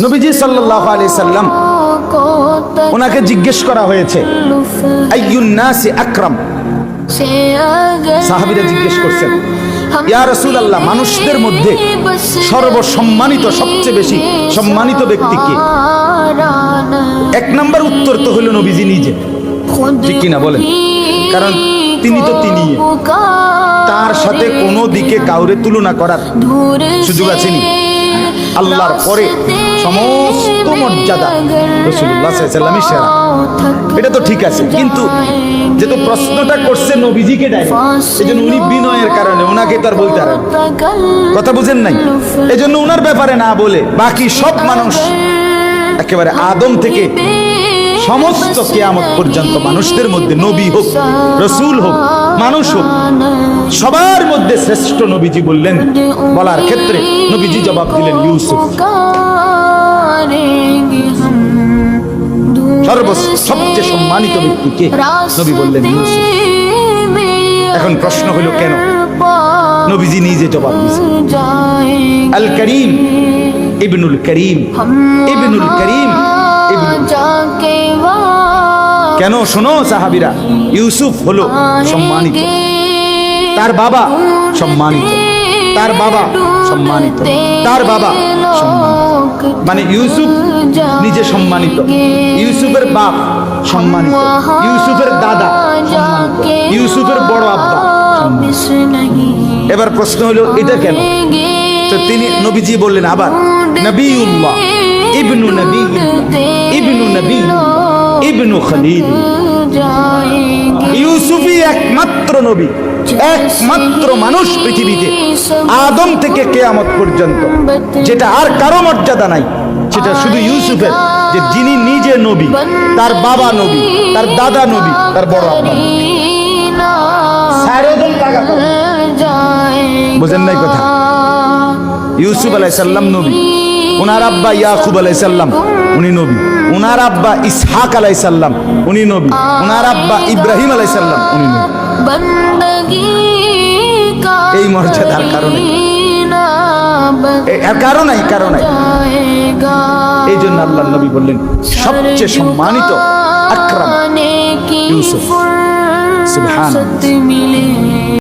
নবীজি সাল্লাল্লাহু আলাইহি সাল্লাম ওনাকে জিজ্ঞেস করা হয়েছে আইয়ুন নাসি আকরাম। সাহাবীরা জিজ্ঞেস করছেন, ইয়া রাসূলুল্লাহ, মানুষদের মধ্যে সর্বসম্মানিত, সবচেয়ে বেশি সম্মানিত ব্যক্তি কে? এক নাম্বার উত্তর তো হলো নবীজি নিজে। ঠিক কিনা বলেন? কারণ তিনি তো তিনি, তার সাথে কোনো দিকে কাউরে তুলনা করার সুযোগ আছে নি। আল্লাহর পরে সমস্ত মর্যাদা রাসূলুল্লাহ সাল্লাল্লাহু আলাইহি ওয়াসাল্লামই সেরা, এটা তো ঠিক আছে। কিন্তু যেহেতু প্রশ্নটা করছে নবীজিকে ডাইরেক্ট, এজন্য উনি বিনয়ের কারণে ওনাকে তো আর বলতে পারেন, কথা বুঝেন নাই, এজন্য ওনার ব্যাপারে না বলে বাকি সব মানুষ একেবারে আদম থেকে সমস্ত কিয়ামত পর্যন্ত মানুষদের মধ্যে নবী হোক, রাসূল হোক, মানুষ হোক, সবার মধ্যে শ্রেষ্ঠ নবীজি বললেন। বলার ক্ষেত্রে নবীজি জবাব দিলেন ইউসুফ। সবচেয়ে সম্মানিত ব্যক্তি কে? নবী বললেন ইউসুফ। এখন প্রশ্ন হলো কেন? নবীজি নিজে জবাব দিয়েছেন, আল করিম ইবনুল করিম, ইবনুল করিম। কেন? শোনো সাহাবীরা, ইউসুফ হলো সম্মানিত, তার বাবা সম্মানিত, তার বাবা সম্মানিত, তার বাবা সম্মানিত। মানে ইউসুফ নিজে সম্মানিত, ইউসুফের বাপ সম্মানিত, ইউসুফের দাদা সম্মানিত, ইউসুফের বড় আব্বা সম্মানিত। এবার প্রশ্ন হলো এটা কেন? তো তিনি নবীজি বললেন আবার নবিউল্লাহ ইবনু নবিউল্লাহ ইবনু নবিউল্লাহ ইবনু খলিল। ইউসুফই একমাত্র নবী, একমাত্র মানুষ পৃথিবীতে আদম থেকে কিয়ামত পর্যন্ত যেটা আর কারো মর্যাদা নাই, সেটা শুধু ইউসুফের, যে যিনি নিজে নবী, তার বাবা নবী, তার দাদা নবী, তার বড় আব্বা। বুঝেন নাই কথা? ইউসুফ আলাইহিস সালাম নবী, ওনার আব্বা ইয়াকুব আলাইহিস সালাম উনি নবী, ওনার আব্বা ইসহাক আলাইহিস সালাম উনি নবী, ওনার আব্বা ইব্রাহিম আলাইহিস সালাম উনি নবী। এই মর্যাদার কারণে, কারণ এই জন্য আল্লাহর নবী বললেন সবচেয়ে সম্মানিত আকরাম ইউসুফ। সুবহানাল্লাহ।